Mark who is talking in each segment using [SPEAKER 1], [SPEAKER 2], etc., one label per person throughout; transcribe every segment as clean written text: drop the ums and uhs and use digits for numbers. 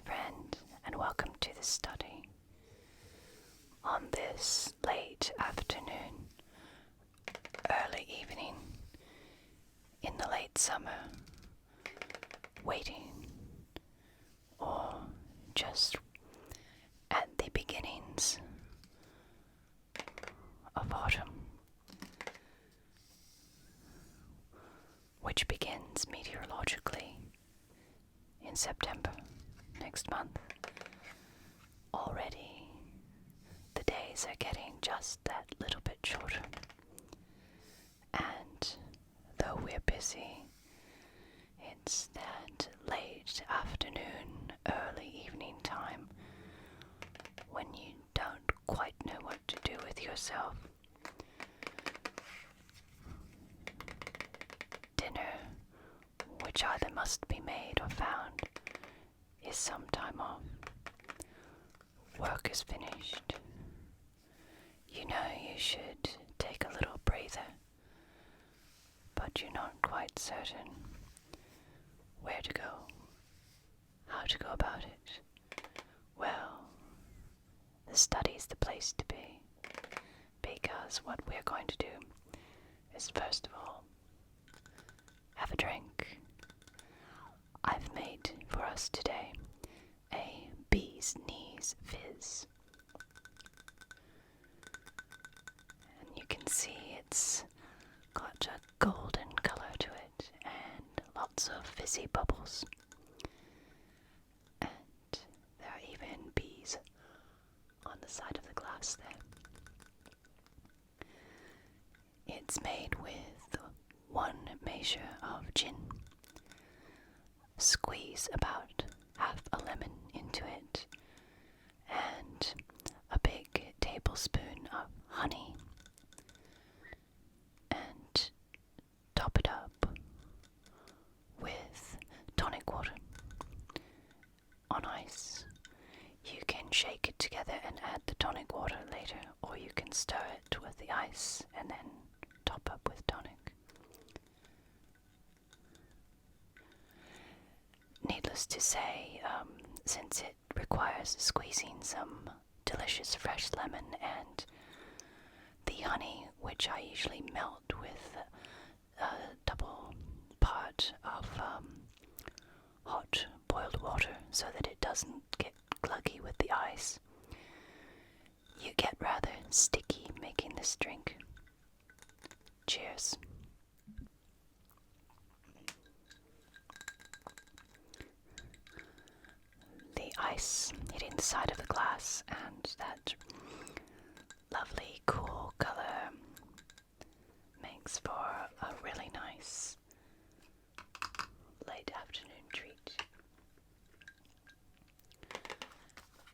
[SPEAKER 1] my friend, and welcome to the study. On this late afternoon, early evening, in the late summer, waiting, or just at the beginnings of autumn, which begins meteorologically in September next month. Already, the days are getting just that little bit shorter. And though we're busy, it's that late afternoon, early evening time when you don't quite know what to do with yourself. Dinner, which either must be made or found, is some time off. Work is finished. You know you should take a little breather, but you're not quite certain where to go, how to go about it. Well, the study's the place to be, because what we're going to do is, first of all, have a drink. I've made for us today a bee's knees fizz. And you can see it's got a golden color to it and lots of fizzy bubbles. And there are even bees on the side of the glass there. It's made with 1 measure of gin. Squeeze about half a lemon into it, and a big tablespoon of honey, and top it up with tonic water on ice. You can shake it together and add the tonic water later, or you can stir it with the ice and then top up with tonic. Needless to say, since it requires squeezing some delicious fresh lemon and the honey, which I usually melt with a double part of hot boiled water so that it doesn't get gluggy with the ice, you get rather sticky making this drink. Cheers. The ice hitting the side of the glass and that lovely cool color makes for a really nice late afternoon treat.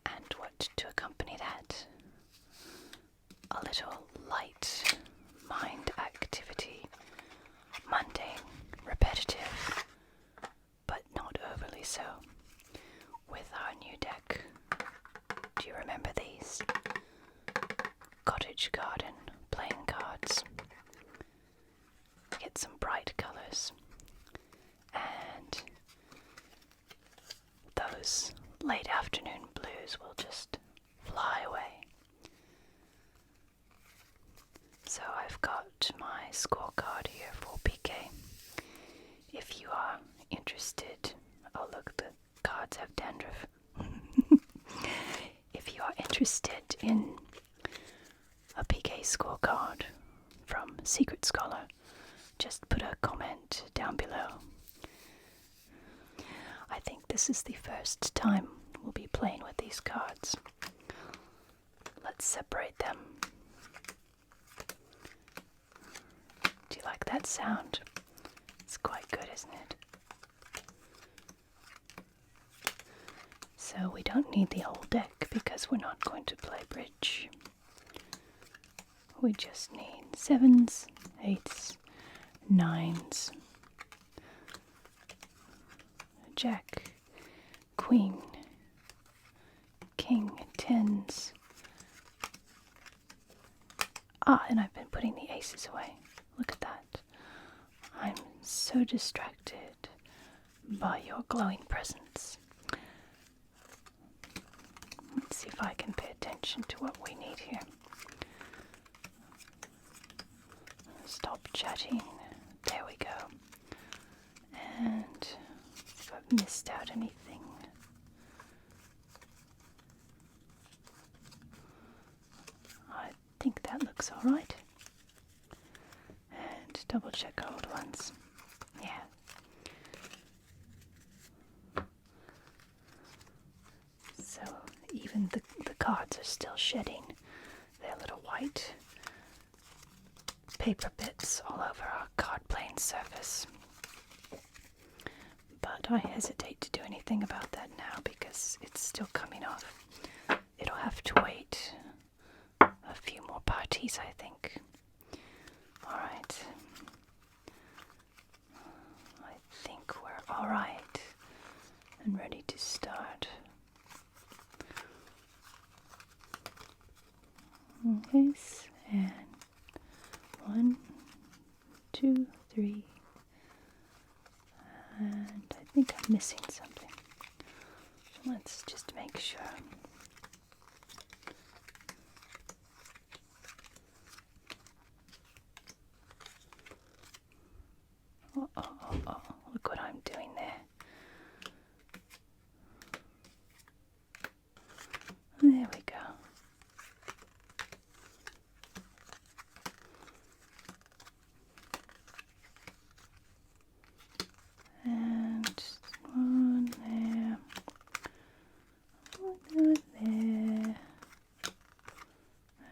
[SPEAKER 1] And what to accompany that? A little light mind activity, mundane, repetitive, but not overly so, with our new deck. Do you remember these? Cottage garden playing cards. Get some bright colors, and those late afternoon blues will just fly away. So I've got my scorecard here for Piquet. If you are interested, oh look, the cards have dandruff. If you are interested in a Piquet scorecard from Secret Scholar, just put a comment down below. I think this is the first time we'll be playing with these cards. Let's separate them. Do you like that sound? It's quite good, isn't it? So we don't need the whole deck because we're not going to play bridge. We just need 7s, 8s, 9s, Jack, Queen, King, 10s. And I've been putting the aces away. Look at that. I'm so distracted by your glowing presence. Let's see if I can pay attention to what we need here. Stop chatting. There we go. And see if I've missed out anything. I think that looks alright. And double check old ones. Yeah. So even the cards are still shedding their little white paper bits all over our card plane surface. But I hesitate to do anything about that now because it's still coming off. It'll have to wait a few more parties, I think. Alright. I think we're alright and ready to start. Okay, and 1, 2, 3, and I think I'm missing something. Let's just make sure. Oh, look what I'm doing there. There we go. And one there. One there.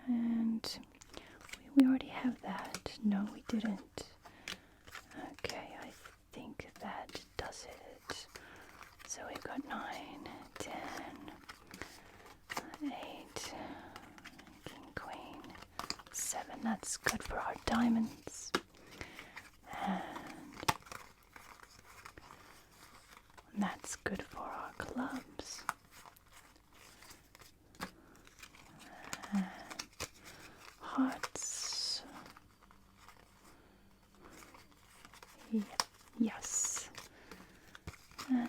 [SPEAKER 1] And we already have that. No, we didn't. Okay, I think that does it. So we've got 9, 10, 8, king, queen, 7. That's good for our diamonds. And that's good for our clubs. And hearts. Yes. And 1.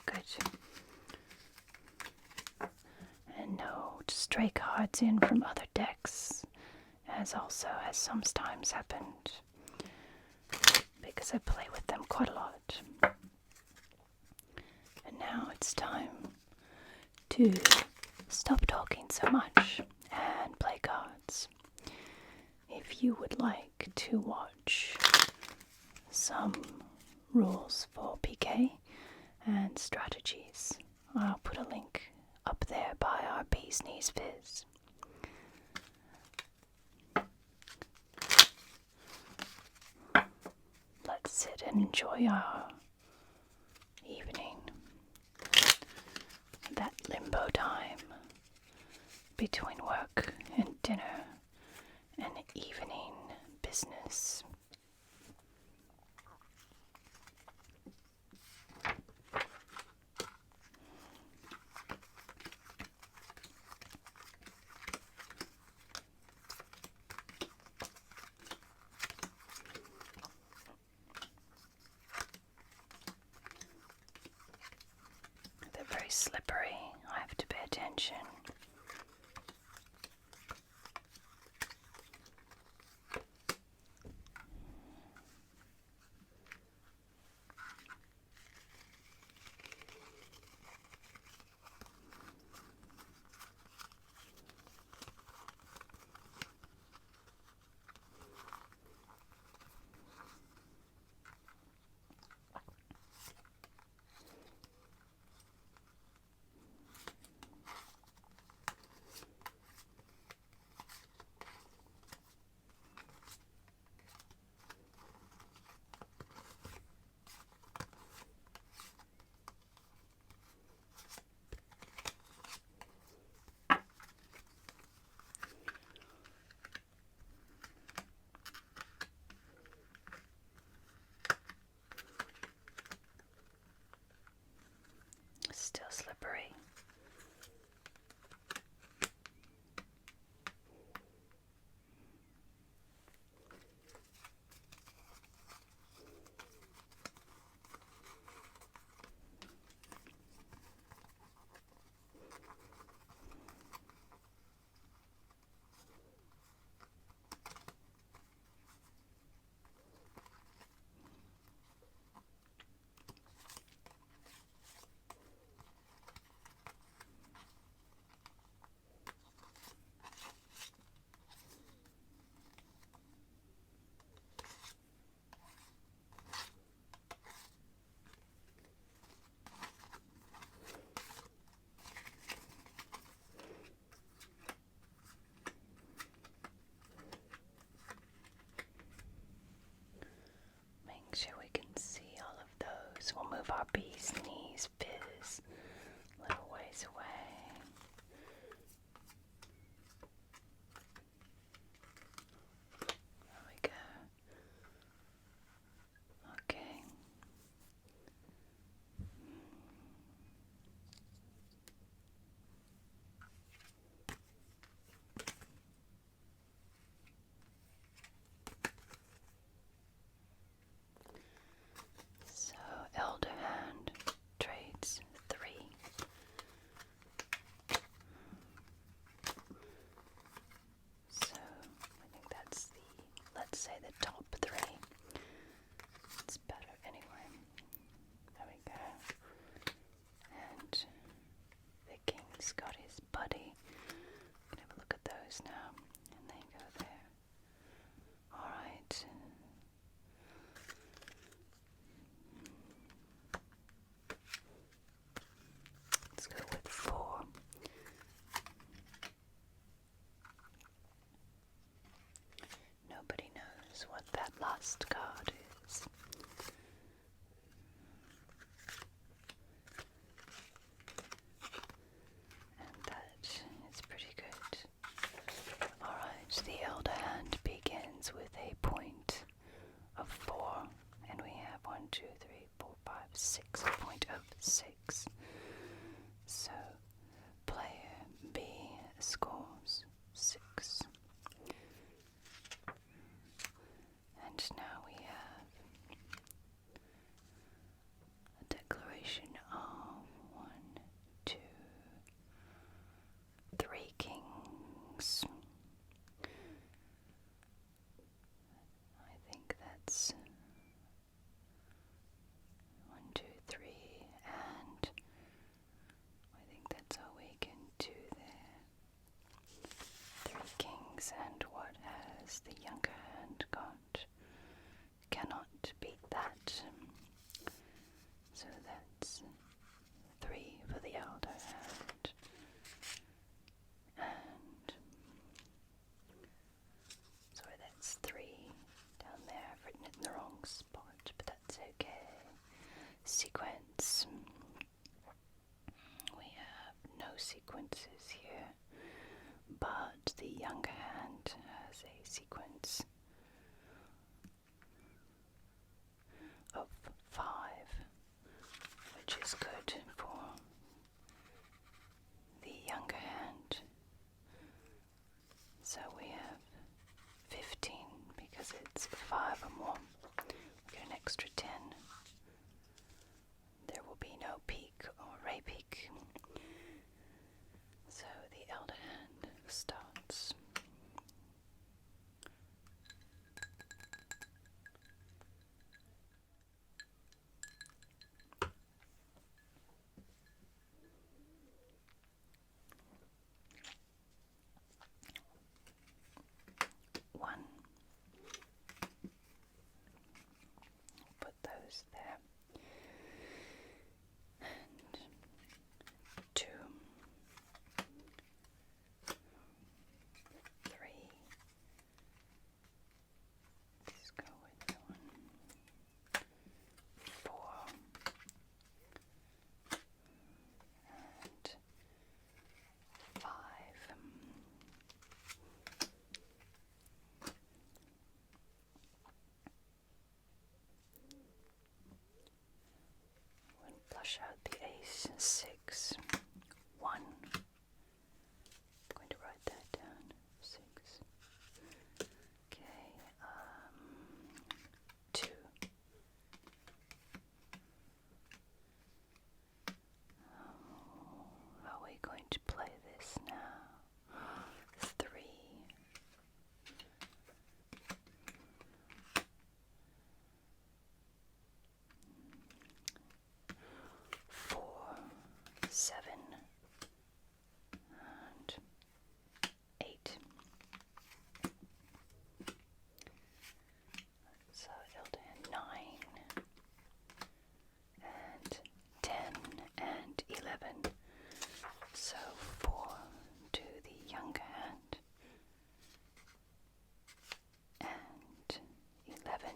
[SPEAKER 1] Good. And no stray cards in from other decks, as sometimes happened, because I play with them quite a lot. And now it's time to stop talking so much and play cards. If you would like to watch some rules for Piquet and strategies, I'll put a link up there by our Bee's Knees Fizz. Let's sit and enjoy our evening. That limbo time between work and dinner and evening business. They're very slippery. I have to pay attention. that last card is. And that is pretty good. Alright, the Elder Hand begins with a point of 4, and we have 1, 2, 3, 4, 5, 6, a point of 6. So, player B scores 6. And now we have a declaration of 1, 2, 3 kings. I think that's 1, 2, 3, and I think that's all we can do there. 3 kings, and what has the younger hand got? Cannot beat that. So that's 3 for the elder hand. And sorry, that's 3 down there. I've written it in the wrong spot, but that's okay. Sequence. We have no sequences here, but the younger hand has a sequence of 5, which is good for the younger hand. So we have 15 because it's 5 or more. We get an extra 10. There will be no peak or ray peak. So the elder hand starts. One. Put those there. And 2, 3. Let's go with 1, 4, and 5. We'll flush out the ace. 6, 1. I'm going to write that down. 6. Okay. 2. How are we going to play this now? 3. 4, 7, and 8. So elder hand 9, and 10, and 11. So 4 to the younger hand, and 11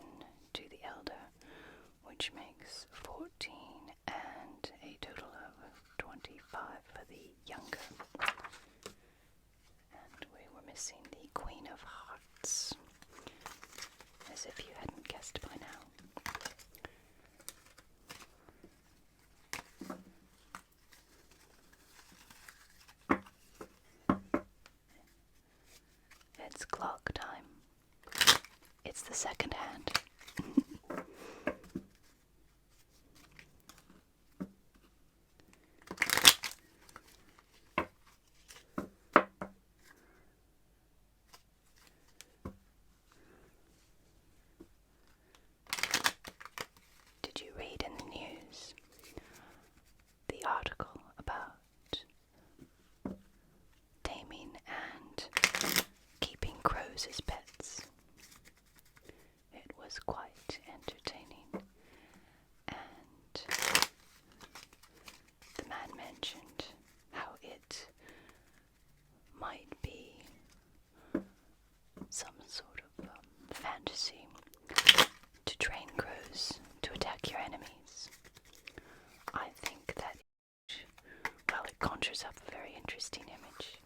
[SPEAKER 1] to the elder, which makes 14, and a total of 25 for the younger. And we were missing the Queen of Hearts, as if you hadn't guessed by now. It's clock time. It's the second hand. Did you read in the news the article about taming and keeping crows as pets? It was quite entertaining, and the man mentioned how it might be some sort of fantasy to train crows to attack your enemies. I think that, well, it conjures up a very interesting image.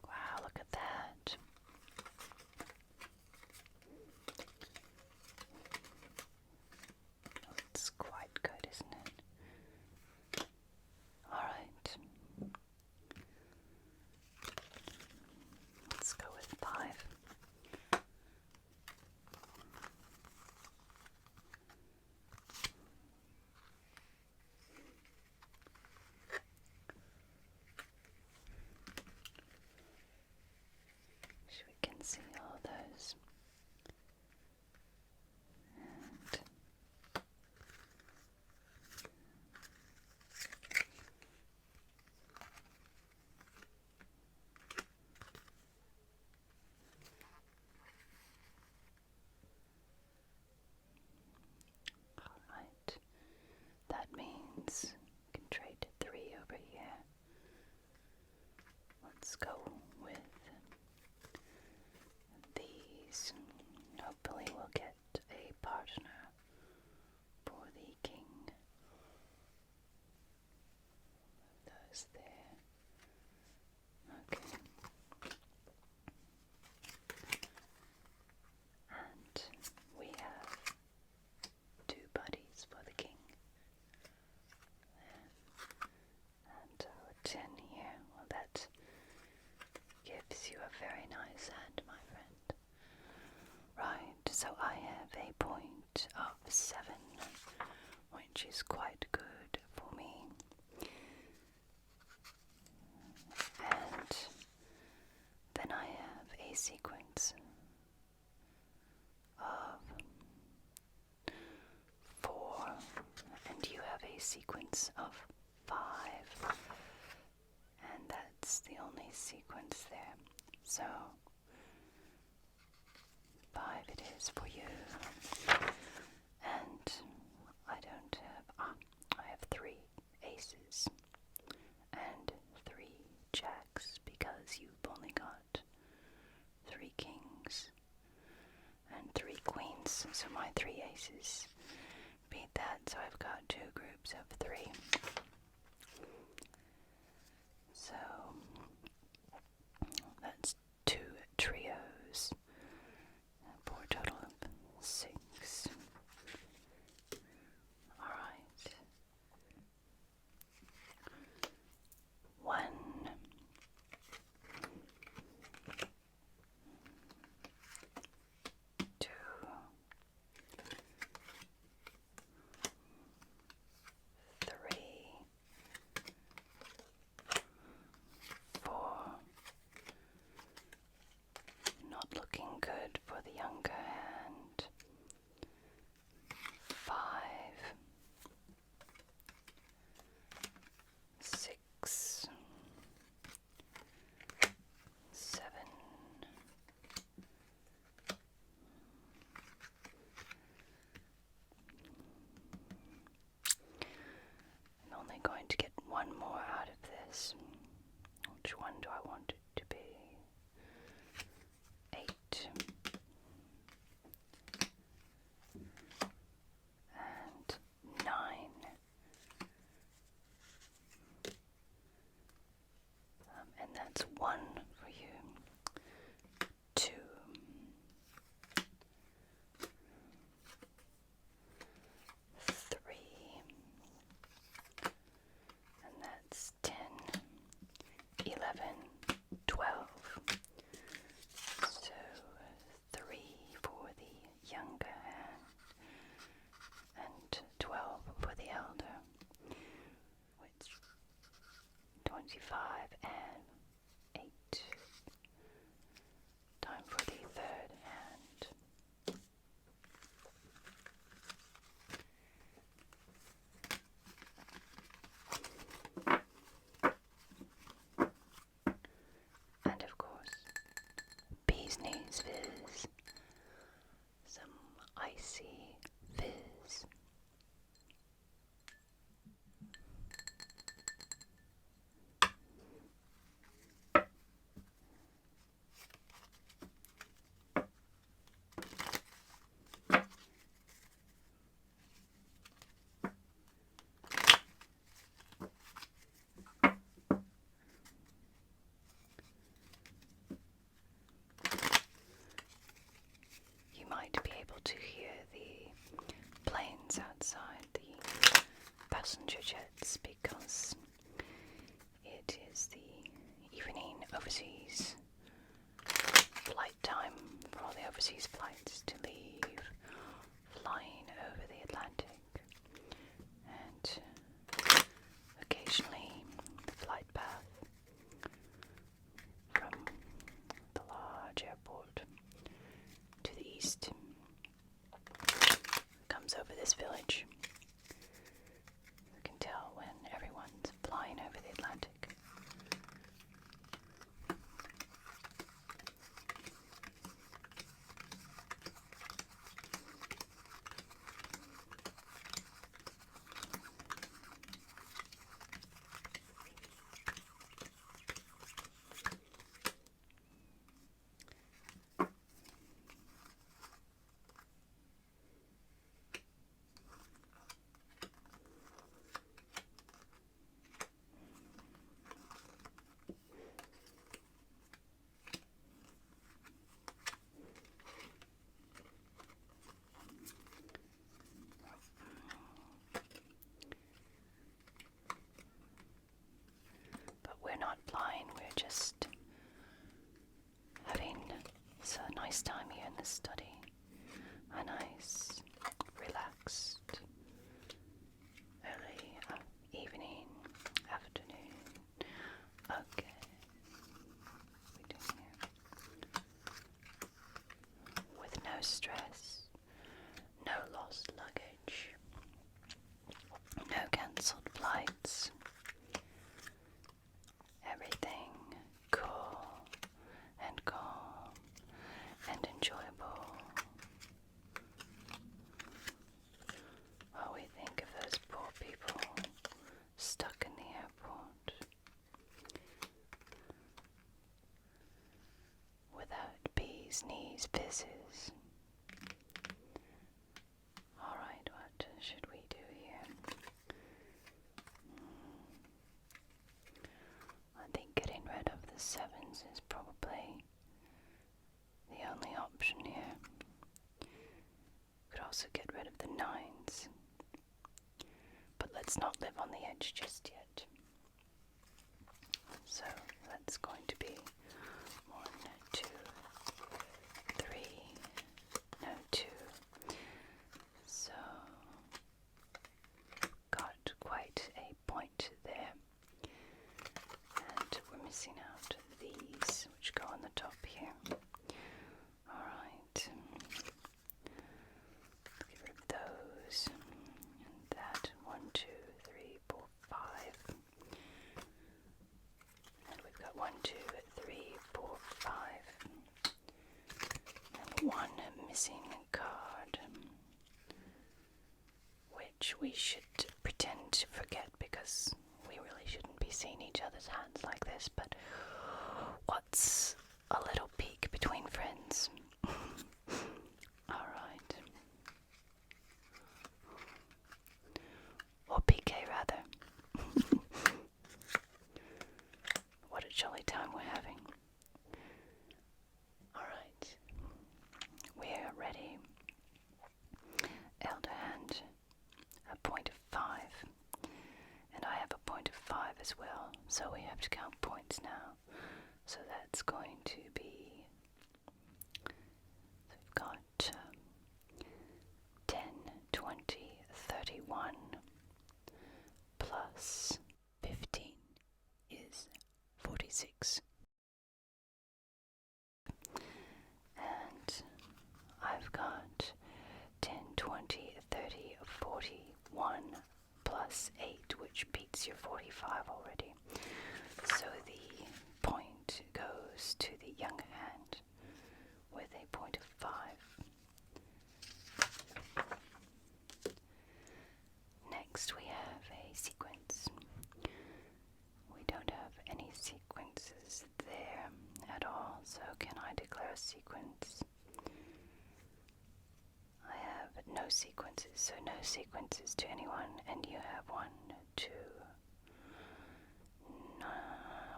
[SPEAKER 1] Wow, look at that. It's quite good, isn't it? Alright. Let's go with 5. So we can see all those. And alright. That means we can trade 3 over here. Let's go with these. Hopefully we'll get a partner for the king. Those there. Okay. And we have 2 buddies for the king. There. And our 10 here. Well, that gives you a very nice hand, my friend. Right, so I have a point of 7, which is quite good for me. And then I have a sequence of 4, and you have a sequence of 5, and that's the only sequence there. So 5 it is for you, and I don't have, I have 3 aces and 3 jacks because you've only got 3 kings and 3 queens, so my 3 aces beat that, so I've got 2 groups of 3. So that's 2 trios for a total of 6. Alright. 1, 2, 3, 4. Not looking good for the younger hand. 5, 6, 7, I'm only going to get 1 more out of this. Which one do I want it to be? 8. And 9. And that's 1 for you. 2. 3. 25 and 8. Time for the third hand. And of course, bee's knees fizz. Some icy fizz. You might be able to hear the planes outside, the passenger jets, because it is the evening overseas flight time for all the overseas flights to leave, flying over the Atlantic, and occasionally the flight path from the large airport to the east comes over this village. You can tell when everyone's flying over the Atlantic. We're not flying, we're just having a nice time here in the study. A nice, relaxed, early evening, afternoon. Okay. What are we doing here? With no stress, no lost luggage, no cancelled flights. Everything cool and calm and enjoyable. While we think of those poor people stuck in the airport without bees, knees, fizzes. Alright, what should we do here? I think getting rid of the 7s is probably the only option here. Could also get rid of the 9s. But let's not live on the edge just yet. So that's going to be 1, 2, 3, no 2. So got quite a point there. And we're missing out these, which go on the top here. Alright. Let's get rid of those. And that. 1, 2, 3, 4, 5. And we've got 1, 2, 3, 4, 5. And one missing card, which we should pretend to forget because we really shouldn't be seeing each other's hands like this, but what's a little peek between friends? Alright. Or Piquet, rather. What a jolly time we're having. Alright. We're ready. Elder hand, a point of 5. And I have a point of 5 as well, so we have to count points now. So that's going to be, we've got 10, 20, 31 plus 15 is 6. And I've got 10, 20, 30, 41 plus 8, which beats your 45 already. So the point goes to the younger hand with a point of 5. Next we have a sequence. We don't have any sequences there at all, so can I declare a sequence? I have no sequences, so no sequences to anyone, and you have 1, 2, no,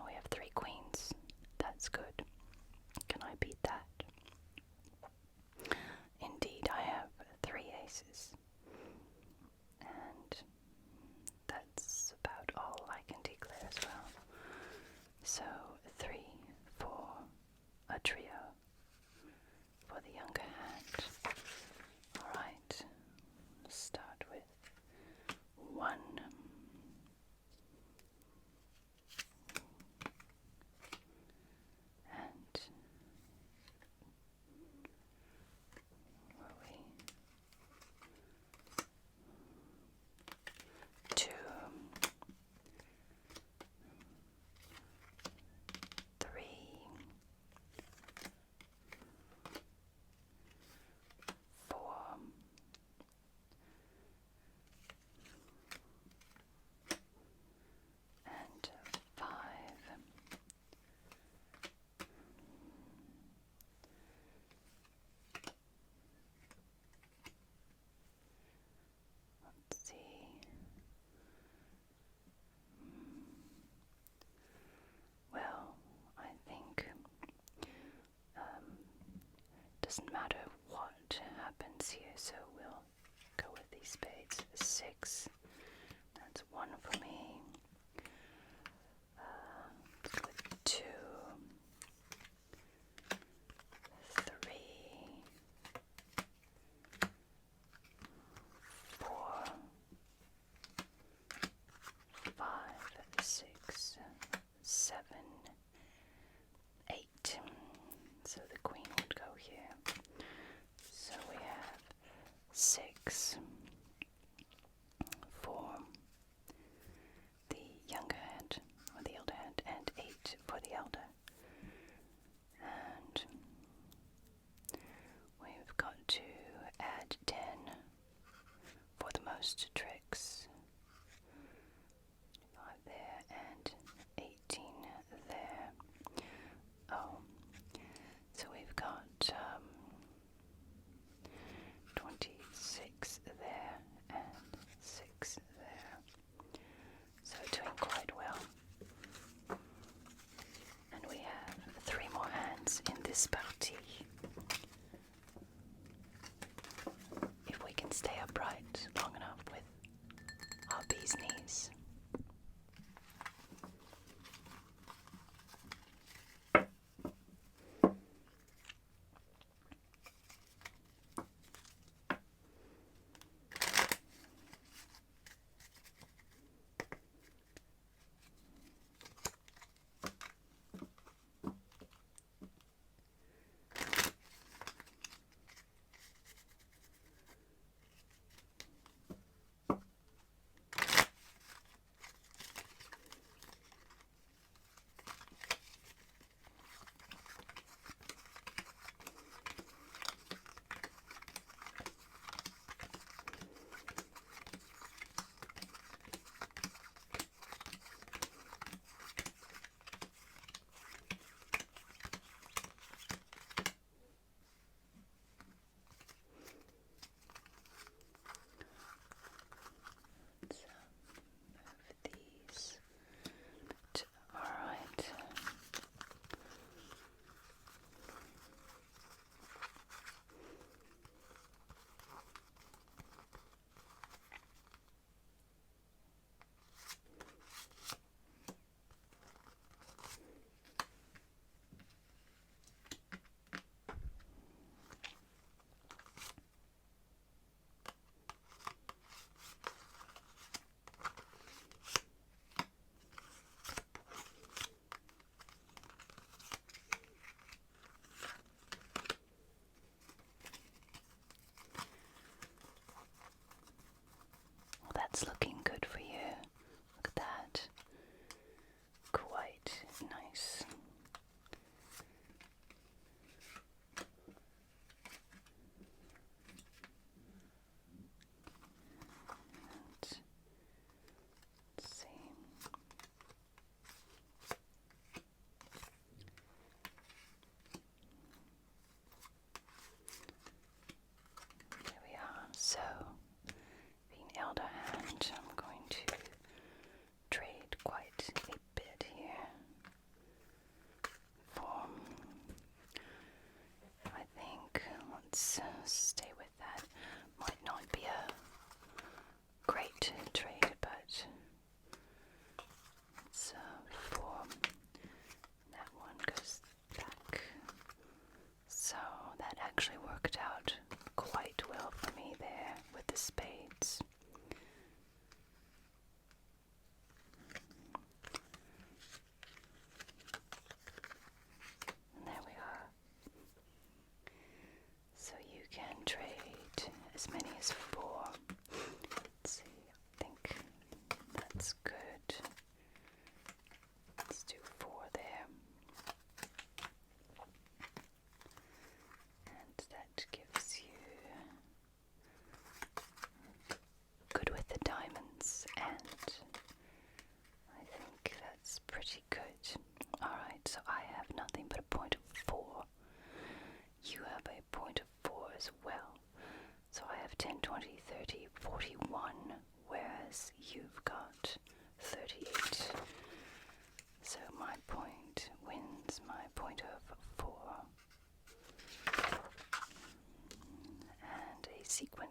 [SPEAKER 1] we have 3 queens. That's good. Can I beat that? Indeed, I have 3 aces. And that's about all I can declare as well. So 3, 4, a trio for the younger hand. Alright, let's start with 1. And were we 2, 3, 4, and 5. Let's see. Well, I think doesn't matter what happens here, so we'll go with these spades. 6. That's 1 for me. 2, 3, 4, 5, 6, 7, 8. So the queen would go here. So we have 6 for the younger hand, or the elder hand, and 8 for the elder. And we've got to add 10 for the most tricks. 5 there and 18 there. Oh, so we've got 26 there and 6 there. So doing quite well. And we have 3 more hands in this partie. If we can stay upright long enough with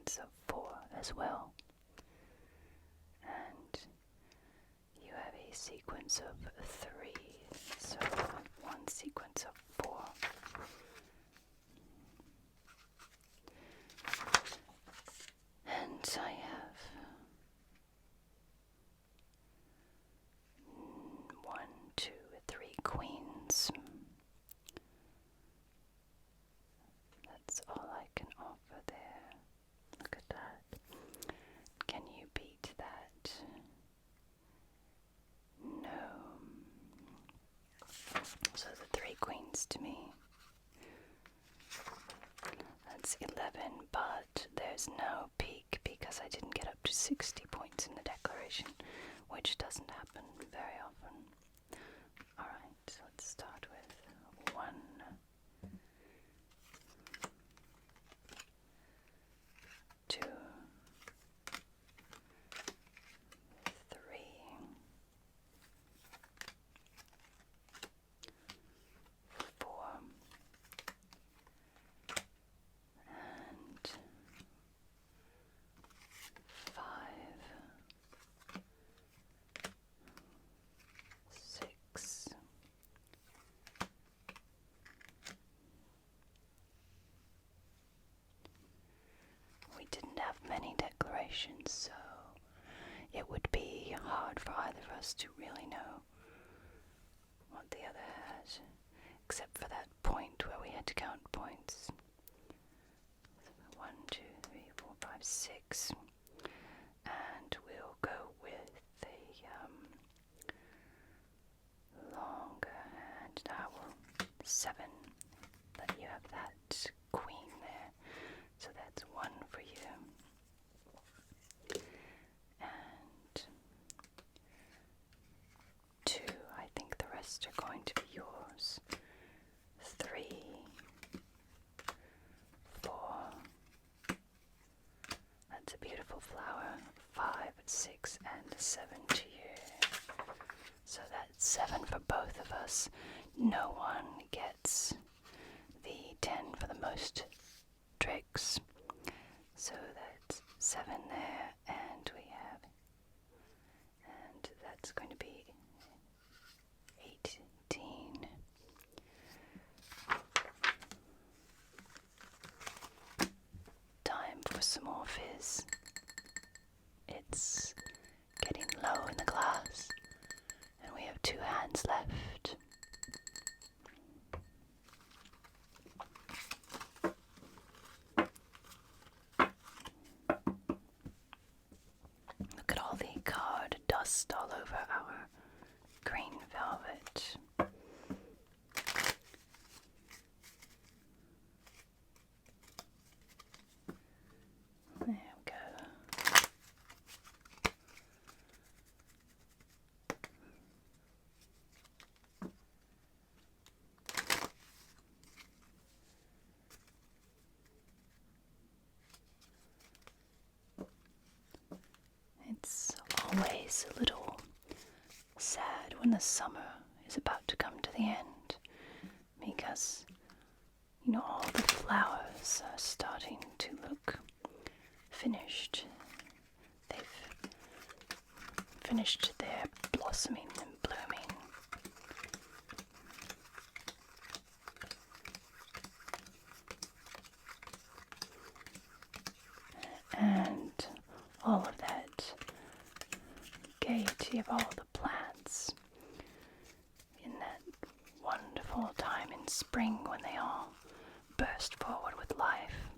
[SPEAKER 1] sequence of 4 as well. And you have a sequence of 3, so one sequence of 4. And I have 1, 2, 3 queens. That's all I can offer there. Look at that. Can you beat that? No. So the 3 queens to me. That's 11, but there's no peak because I didn't get up to 60 points in the declaration, which doesn't happen very often. Alright, let's start with 1, 2, 3, 4, and 5, 6, 'We didn't have many declarations, so it would be hard for either of us to really know what the other had, except for that point where we had to count points. 1, 2, 3, 4, 5, 6. And we'll go with a longer hand. 7. Let you have that queen there. So that's 1 for you. And 2. I think the rest are going to be yours. 3, 4. That's a beautiful flower. 5, 6, and 7 to you. So that's 7 for both of us. No one gets the 10 for the most tricks. So that's 7 there, and we have, and that's going to be 18. Time for some more fizz. It's getting low in the glass, and we have 2 hands left. Look at all the card dust all over our green velvet. There we go. It's always a little sad when the summer is about to come to the end, because, all the flowers are starting to look finished. They've finished their blossoming and blooming. And all of that gaiety of all the plants in that wonderful time in spring when they all burst forward with life.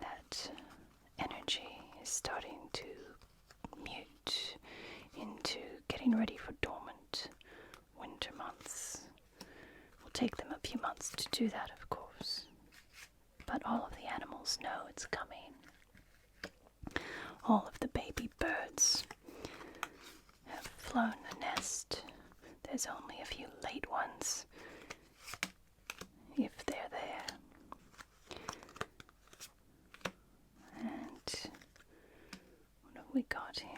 [SPEAKER 1] That energy is starting to mute into getting ready for dormant winter months. Will take them a few months to do that, of course, but all of the animals know it's coming. All of the baby birds have flown the nest. There's only a few late ones, if they're there. And what have we got here?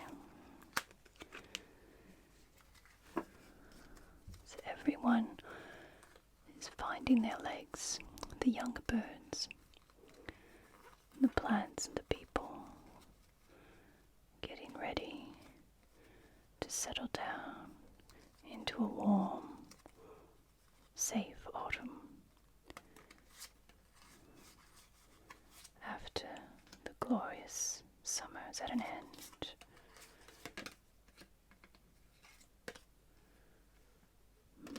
[SPEAKER 1] So everyone is finding their legs, the younger birds, the plants and the ready to settle down into a warm, safe autumn after the glorious summer's at an end.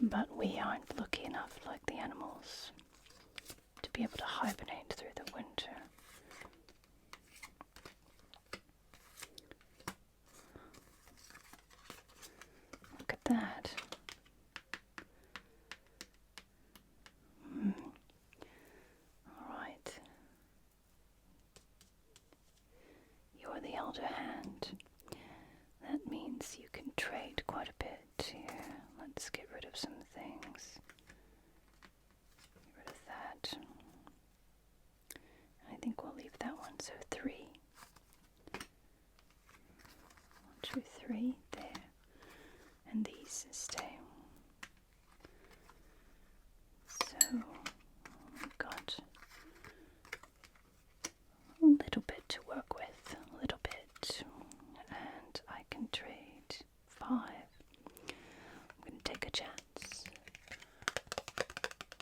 [SPEAKER 1] But we aren't lucky enough, like the animals, to be able to hibernate through the winter. Look at that. Alright. You're the elder hand. That means you can trade quite a bit here. Let's get rid of some things. Get rid of that. I think we'll leave that one, so 3. 1, 2, 3, there. And these stay. So, we've got a little bit to work with, a little bit. And I can trade 5. I'm going to take a chance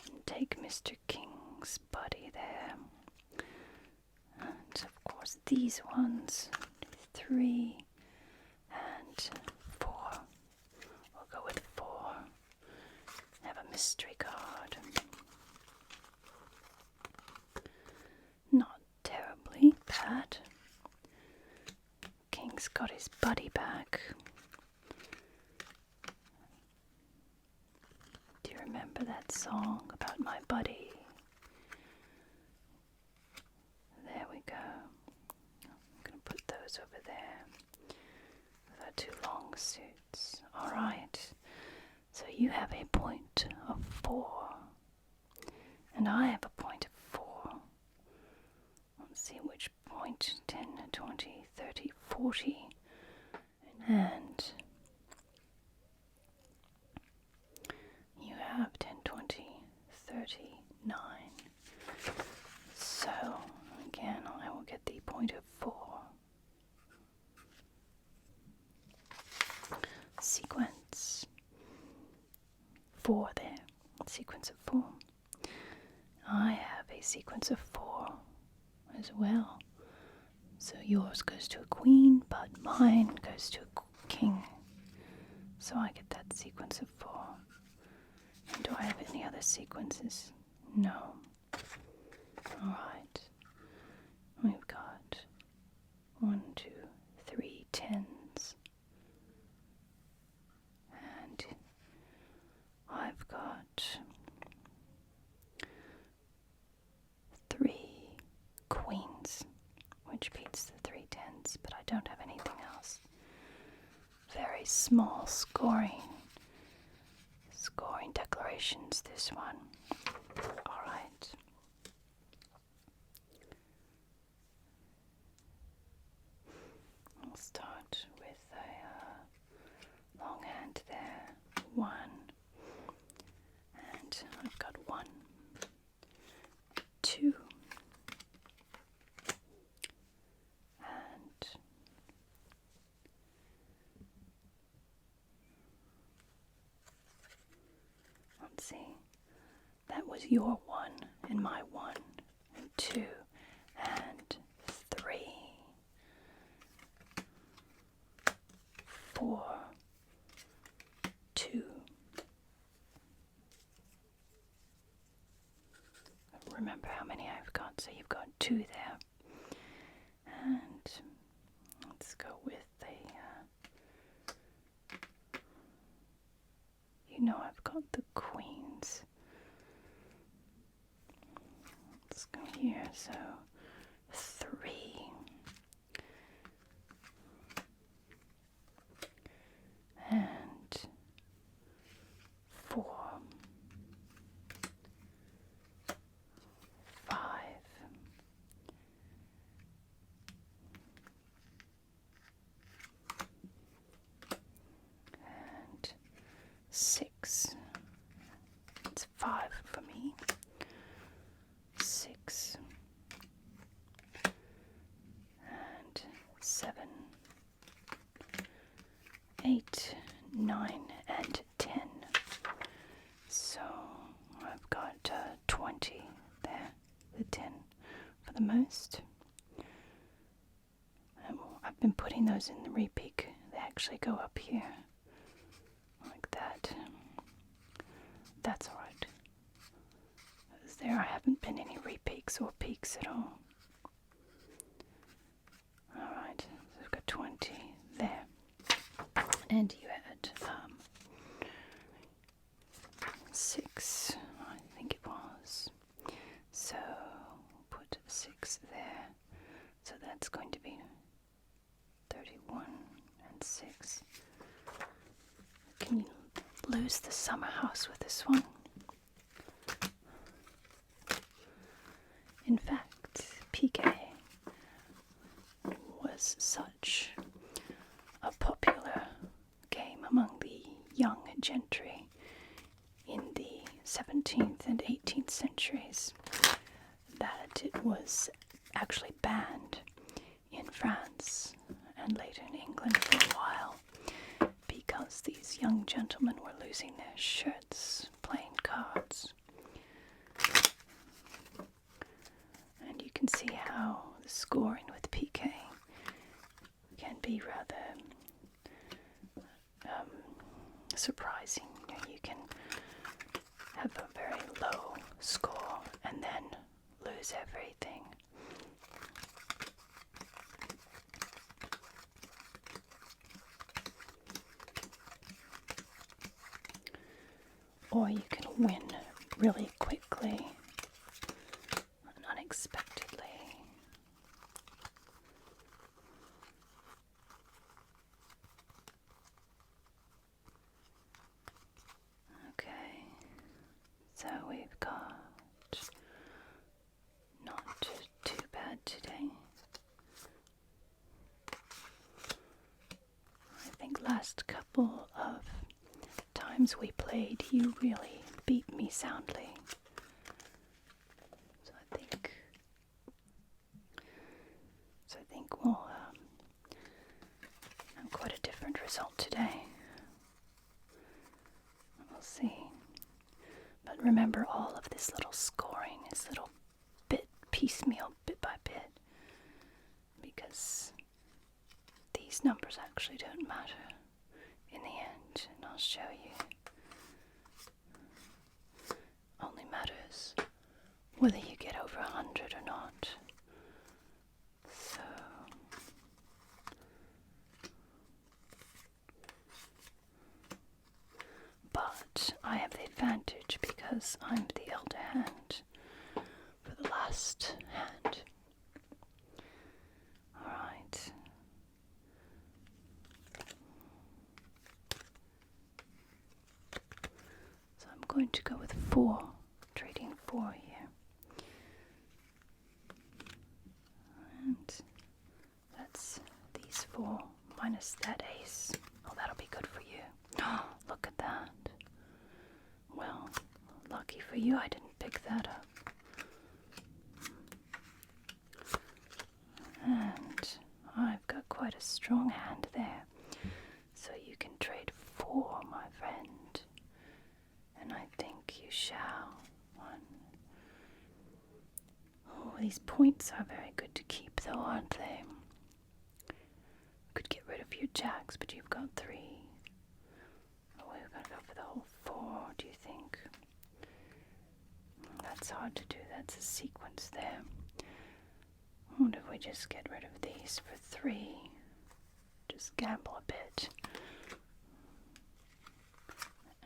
[SPEAKER 1] and take Mr. King's buddy there. And of course these ones, 3 and 4. We'll go with 4. Have a mystery card. Not terribly bad. King's got his buddy back. Do you remember that song about my buddy? There we go. I'm going to put those over there with our 2 long suits. Alright, so you have a point of 4, and I have a point of 4. Let's see which point. 10, 20, 30, 40. And you have 10, 20, 39. So, again, I will get the point of 4. Sequence 4 there. Sequence of 4. I have a sequence of 4 as well. So yours goes to a queen, but mine goes to a king. So I get that sequence of 4. And do I have any other sequences? No. Alright. We've got 1, 2, 3 10s. And I've got 3 queens, which beats the 3 10s, but I don't have anything else. Very small scoring declarations, this one. Alright. I'll start with a long hand there. 1. And I've got 1, 2, and let's see, that was your 1 and my 1 and 2 and 3, 4, 2. Remember how many I've got, so you've got 2 there. And let's go with I've got the queens. Let's go here, so 3. And 4. 5. And 6. It's 5 for me. 6. And 7. 8, 9, and 10. So I've got 20 there, the 10 for the most. I've been putting those in the repeat. They actually go up here, like that. That's alright. As there, I haven't been any repeats or peaks at all. Alright, so I've got 20 there. And you had 6, I think it was. So put 6 there. So that's going to be 31 and 6. Can you lose the summer house with this one? In fact, Piquet was such a popular game among the young gentry in the 17th and 18th centuries that it was actually banned in France and later in England for a while because these young gentlemen were losing their shirts playing cards. And you can see how the scoring with Piquet can be rather surprising. You can have a very low score and then lose everything. Or you can win really quickly and unexpectedly. Okay, so we've got not too bad today. I think last couple of times we played, you really beat me soundly. So I think we'll have quite a different result today. We'll see. But remember, all of this little scoring is little piecemeal, bit by bit, because these numbers actually don't matter in the end, and I'll show you. Only matters whether you get over 100 or not. So but I have the advantage because I'm the elder hand for the last hand. Alright. So I'm going to go with 4, trading 4 here. And that's these 4 minus that ace. Oh, that'll be good for you. Oh, look at that. Well, lucky for you I didn't pick that up. And I've got quite a strong hand there. So you can trade 4, my friend. And I think you shall. 1. Oh, these points are very good to keep though, aren't they? Could get rid of your jacks, but you've got 3. Oh, we're going to go for the whole 4, do you think? That's hard to do. That's a sequence there. What if we just get rid of these for 3? Just gamble a bit.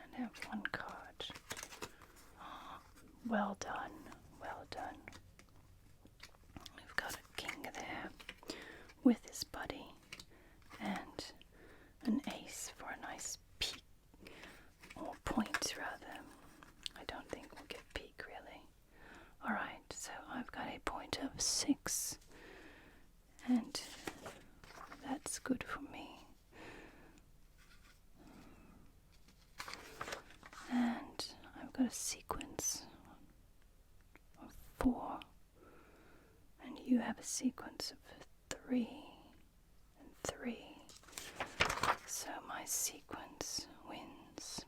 [SPEAKER 1] And have 1 card. Well done. Well done. We've got a king there with his buddy. And an ace for a nice peak. Or point, rather. I don't think we'll get peak, really. Alright, so I've got a point of 6. And that's good for me. And I've got a sequence of 4. And you have a sequence of 3 and 3. So my my sequence wins.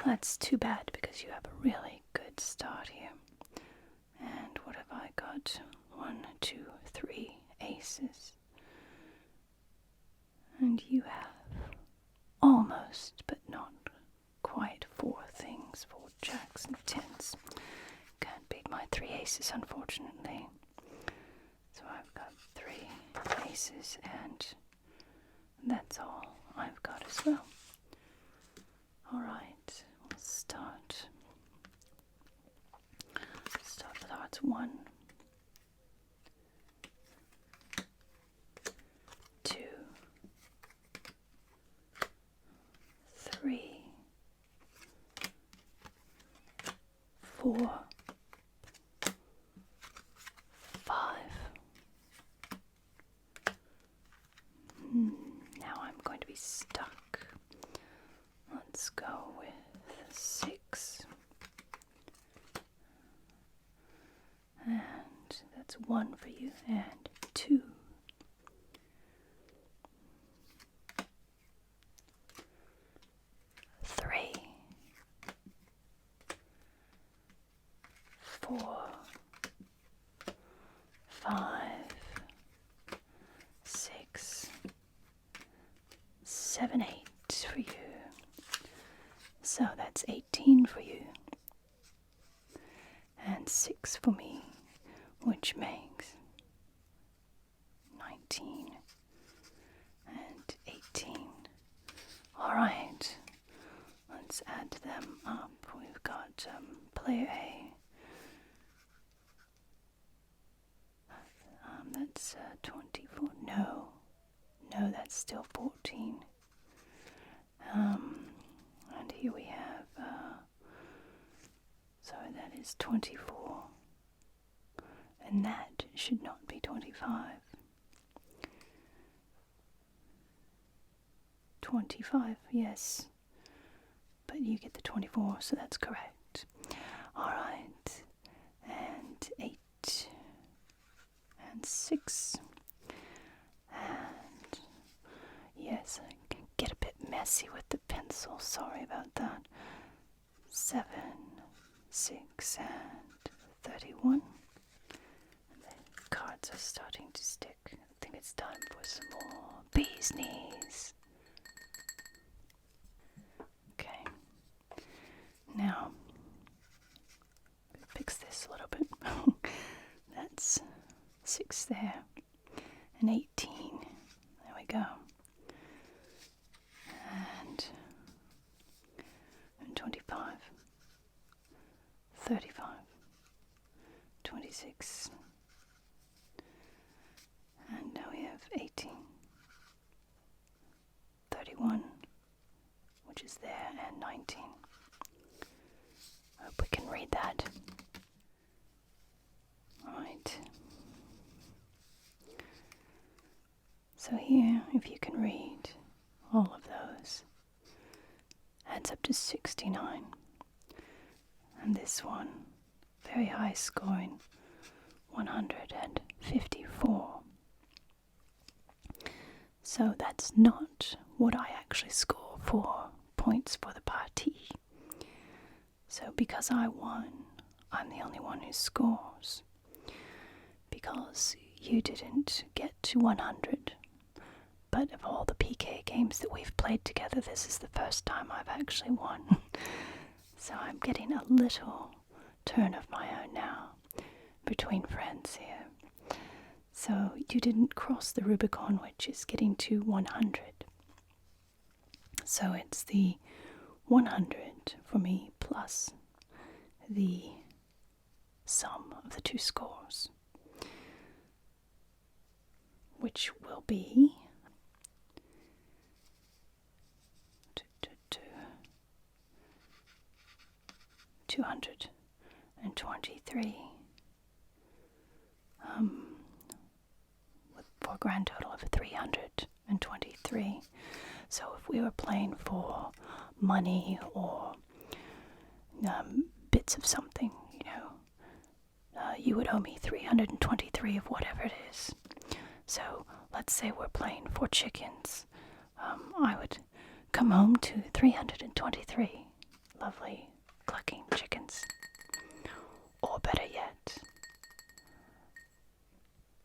[SPEAKER 1] That's too bad because you have a really good start here. And what have I got? 1, 2, 3 aces. And you have almost, but not quite, 4 things, 4 jacks and 10s. Can't beat my 3 aces, unfortunately. So I've got 3 aces, and that's all I've got as well. Alright, we'll start with hearts 1, 2, 3, 4, 5. Now I'm going to be stuck. Let's go with 6. And that's 1 for you, and 2. 3, 4, 5, 6, 7, 8 for you. So that's 18 for you. And 6 for me, which makes 19 and 18. Alright, let's add them up. We've got player A. That's 24. No, that's still 14. And here we have, so that is 24. And that should not be 25. 25, yes. But you get the 24, so that's correct. Alright. And 8. And 6. And yes, I can get a bit messy with the pencil. Sorry about that. 7, 6, and 31. And the cards are starting to stick. I think it's time for some more bee's knees. Okay. Now, fix this a little bit. That's 6 there. And 18. There we go. And 25. 35. 26. And now we have 18. 31. Which is there, and 19. Hope we can read that. Alright. So here, if you can read all of those, adds up to 69. And this one, very high scoring, 154. So that's not what I actually score for points for the partie. So because I won, I'm the only one who scores. Because you didn't get to 100. But of all the Piquet games that we've played together, this is the first time I've actually won. So I'm getting a little turn of my own now between friends here. So you didn't cross the Rubicon, which is getting to 100. So it's the 100 for me plus the sum of the 2 scores, which will be 223, for a grand total of 323. So if we were playing for money or bits of something, you would owe me 323 of whatever it is. So let's say we're playing for chickens. I would come home to 323 lovely clucking chickens. Or better yet,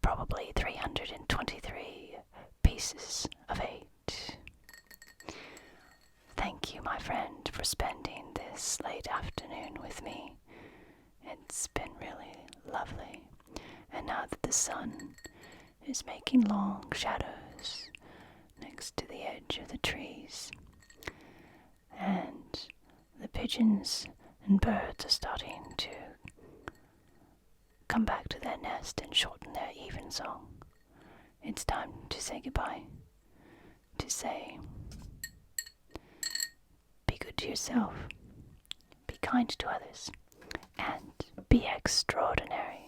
[SPEAKER 1] probably 323 pieces of 8. Thank you, my friend, for spending this late afternoon with me. It's been really lovely. And now that the sun is making long shadows next to the edge of the trees, and the pigeons and birds are starting to come back to their nest and shorten their evensong, it's time to say goodbye. To say, be good to yourself, be kind to others, and be extraordinary.